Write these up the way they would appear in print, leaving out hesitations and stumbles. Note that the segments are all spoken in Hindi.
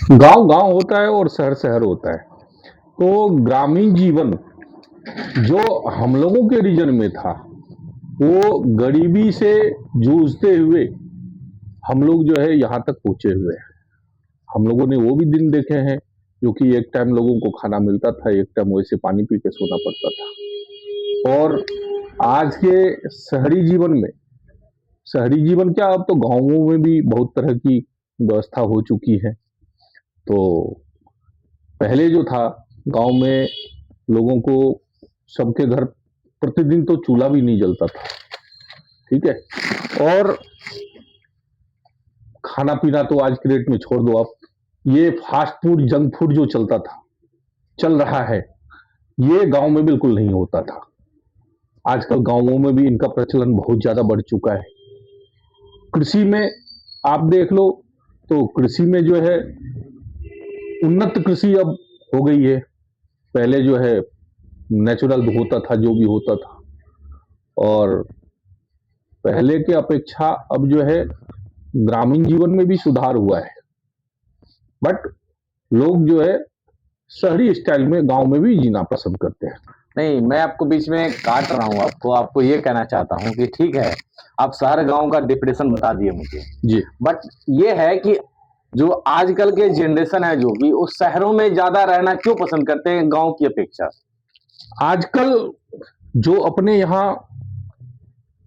गांव गांव होता है और शहर शहर होता है। तो ग्रामीण जीवन जो हम लोगों के रीजन में था, वो गरीबी से जूझते हुए हम लोग जो है यहाँ तक पहुंचे हुए हैं। हम लोगों ने वो भी दिन देखे हैं जो कि एक टाइम लोगों को खाना मिलता था, एक टाइम वैसे पानी पी के सोना पड़ता था। और आज के शहरी जीवन में, शहरी जीवन क्या, अब तो गांवों में भी बहुत तरह की व्यवस्था हो चुकी है। तो पहले जो था, गांव में लोगों को, सबके घर प्रतिदिन तो चूल्हा भी नहीं जलता था, ठीक है। और खाना पीना तो आज के डेट में छोड़ दो आप, ये फास्ट फूड जंक फूड जो चलता था, चल रहा है, ये गांव में बिल्कुल नहीं होता था। आजकल गांवों में भी इनका प्रचलन बहुत ज्यादा बढ़ चुका है। कृषि में आप देख लो, तो कृषि में जो है उन्नत कृषि अब हो गई है। पहले जो है नेचुरल होता था जो भी होता था, और पहले के अपेक्षा अब जो है ग्रामीण जीवन में भी सुधार हुआ है। बट लोग जो है शहरी स्टाइल में गांव में भी जीना पसंद करते हैं। नहीं, मैं आपको बीच में काट रहा हूँ, आपको ये कहना चाहता हूँ कि ठीक है, आप शहर गांव का डिफरेंशन बता दिए मुझे जी। बट ये है कि जो आजकल के जनरेशन है जो कि वो शहरों में ज्यादा रहना क्यों पसंद करते हैं गांव की अपेक्षा? आजकल जो अपने यहाँ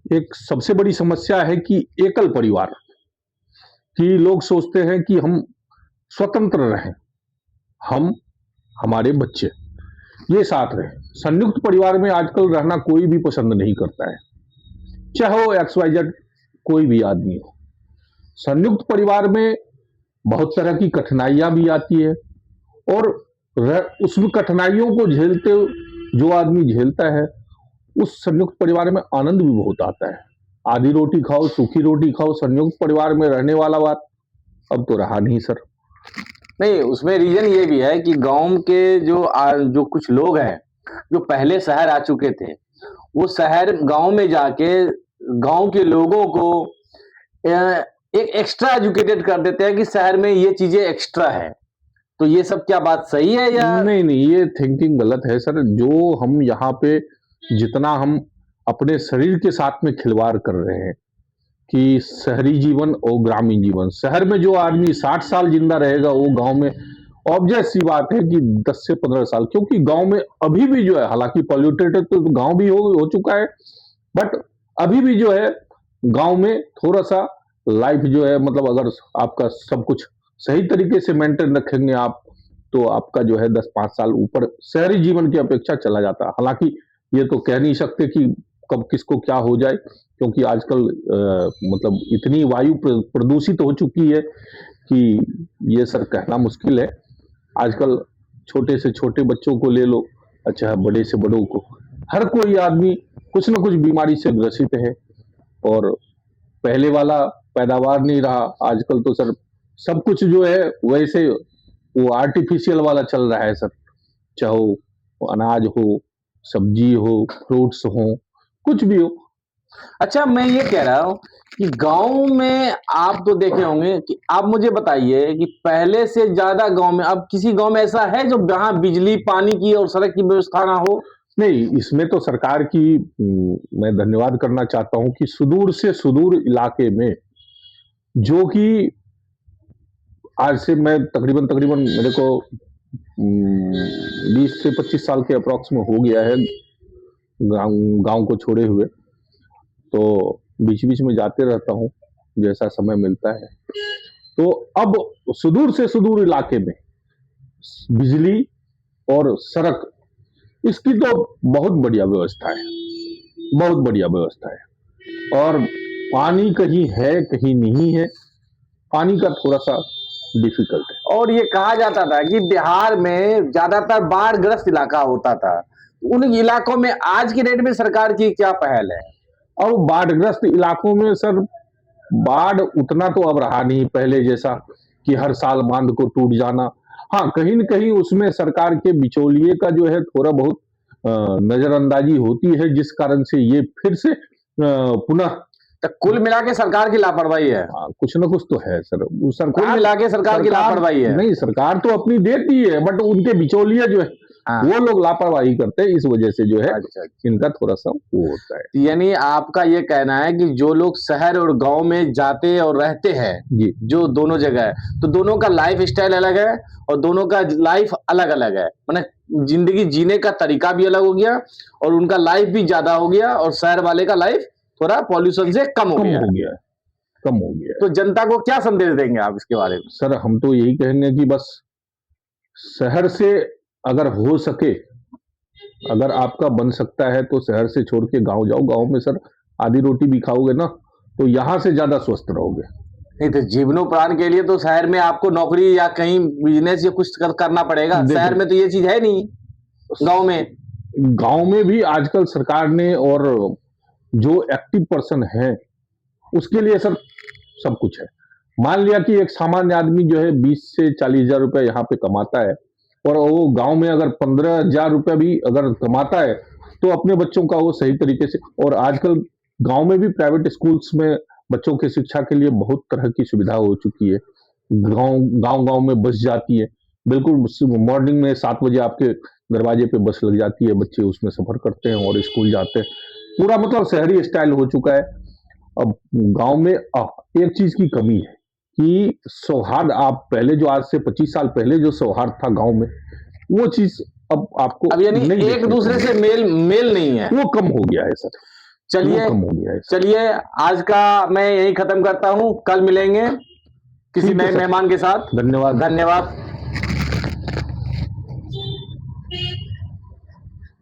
एक सबसे बड़ी समस्या है कि एकल परिवार, कि लोग सोचते हैं कि हम स्वतंत्र रहें, हम, हमारे बच्चे ये साथ रहे। संयुक्त परिवार में आजकल रहना कोई भी पसंद नहीं करता है, चाहे वो एक्स वाई जेड कोई भी आदमी हो। संयुक्त परिवार में बहुत तरह की कठिनाइयां भी आती है, और उस कठिनाइयों को झेलते, जो आदमी झेलता है, उस संयुक्त परिवार में आनंद भी बहुत आता है। आधी रोटी खाओ, सूखी रोटी खाओ, संयुक्त परिवार में रहने वाला बात अब तो रहा नहीं सर। नहीं, उसमें रीजन ये भी है कि गांव के जो कुछ लोग हैं जो पहले शहर आ चुके थे, वो शहर गांव में जाके गांव के लोगों को एक एक्स्ट्रा एजुकेटेड कर देते हैं कि शहर में ये चीजें एक्स्ट्रा है। तो ये सब क्या बात सही है या नहीं नहीं, ये थिंकिंग गलत है सर। जो हम यहाँ पे जितना हम अपने शरीर के साथ में खिलवाड़ कर रहे हैं, कि शहरी जीवन और ग्रामीण जीवन, शहर में जो आदमी 60 साल जिंदा रहेगा वो गांव में ऑब्वियस सी बात है कि 10 से 15 साल, क्योंकि गांव में अभी भी जो है, हालांकि पॉल्यूटेड तो गांव भी हो चुका है, बट अभी भी जो है गांव में थोड़ा सा लाइफ जो है, मतलब अगर आपका सब कुछ सही तरीके से मेंटेन रखेंगे आप, तो आपका जो है 10-5 साल ऊपर शहरी जीवन की अपेक्षा चला जाता है। हालांकि ये तो कह नहीं सकते कि कब किसको क्या हो जाए, क्योंकि आजकल मतलब इतनी वायु प्रदूषित हो चुकी है कि ये सर कहना मुश्किल है। आजकल छोटे से छोटे बच्चों को ले लो, अच्छा बड़े से बड़ों को, हर कोई आदमी कुछ न कुछ बीमारी से ग्रसित है। और पहले वाला पैदावार नहीं रहा। आजकल तो सर सब कुछ जो है वैसे वो आर्टिफिशियल वाला चल रहा है सर। चाहे वो अनाज हो, सब्जी हो, फ्रूट्स हो, कुछ भी हो। अच्छा, मैं ये कह रहा हूँ कि गांव में आप तो देखे होंगे कि आप मुझे बताइए कि पहले से ज्यादा गांव में अब किसी गांव में ऐसा है जो जहां बिजली पानी की और सड़क की व्यवस्था ना हो? नहीं, इसमें तो सरकार की मैं धन्यवाद करना चाहता हूं कि सुदूर से सुदूर इलाके में, जो कि आज से मैं तकरीबन तकरीबन मेरे को 20 से 25 साल के अप्रॉक्स में हो गया है गांव गांव को छोड़े हुए। तो बीच बीच में जाते रहता हूँ जैसा समय मिलता है। तो अब सुदूर से सुदूर इलाके में बिजली और सड़क, इसकी तो बहुत बढ़िया व्यवस्था है, बहुत बढ़िया व्यवस्था है। और पानी कहीं है कहीं नहीं है, पानी का थोड़ा सा डिफिकल्ट है। और ये कहा जाता था कि बिहार में ज्यादातर बाढ़ग्रस्त इलाका होता था, उन इलाकों में आज के डेट में सरकार की क्या पहल है? और बाढ़ग्रस्त इलाकों में सर बाढ़ उतना तो अब रहा नहीं पहले जैसा कि हर साल बांध को टूट जाना। हाँ, कहीं न कहीं उसमें सरकार के बिचौलिए का जो है थोड़ा बहुत नजरअंदाजी होती है, जिस कारण से ये फिर से पुनः तो कुल मिला के सरकार की लापरवाही है, हाँ, कुछ ना कुछ तो है सर। वो कुल सरकार मिला के सरकार की लापरवाही है। नहीं, सरकार तो अपनी देती है, बट उनके बिचौलिए जो है हाँ। वो लोग लापरवाही करते हैं, इस वजह से जो है अच्छा, इनका थोड़ा सा वो होता है। यानी आपका ये कहना है कि जो लोग शहर और गांव में जाते और रहते हैं, जी जो दोनों जगह है, तो दोनों का लाइफ स्टाइल अलग है और दोनों का लाइफ अलग अलग है, माने जिंदगी जीने का तरीका भी अलग हो गया और उनका लाइफ भी ज्यादा हो गया और शहर वाले का लाइफ थोड़ा पॉल्यूशन से कम हो कम गया। हो गया है, कम हो गया है। तो जनता को क्या संदेश देंगे आप इसके बारे में? सर हम तो यही कहेंगे कि बस शहर से अगर हो सके, अगर आपका बन सकता है तो शहर से छोड़ के गांव जाओ। गांव में सर आधी रोटी भी खाओगे ना तो यहाँ से ज्यादा स्वस्थ रहोगे। नहीं तो जीवनोपार्जन के लिए तो शहर में आपको नौकरी या कहीं बिजनेस या कुछ करना पड़ेगा, शहर में तो ये चीज है नहीं। गांव में भी आजकल सरकार ने और जो एक्टिव पर्सन है उसके लिए सर सब कुछ है। मान लिया कि एक सामान्य आदमी जो है 20 से 40,000 रुपए यहाँ पे कमाता है और वो गांव में अगर 15,000 रुपए भी अगर कमाता है तो अपने बच्चों का वो सही तरीके से, और आजकल गांव में भी प्राइवेट स्कूल्स में बच्चों की शिक्षा के लिए बहुत तरह की सुविधा हो चुकी है। गांव में बस जाती है, बिल्कुल मॉर्निंग में 7 बजे आपके दरवाजे पे बस लग जाती है, बच्चे उसमें सफर करते हैं और स्कूल जाते हैं। पूरा मतलब शहरी स्टाइल हो चुका है। अब गांव में एक चीज की कमी है कि सौहार्द, आप पहले जो आज से 25 साल पहले जो सौहार्द था गांव में, वो चीज अब आपको अब यानी नहीं एक दूसरे से मेल नहीं है, वो कम हो गया है सर। चलिए कम हो गया है। चलिए आज का मैं यही खत्म करता हूँ, कल मिलेंगे किसी नए मेहमान के साथ। धन्यवाद। धन्यवाद।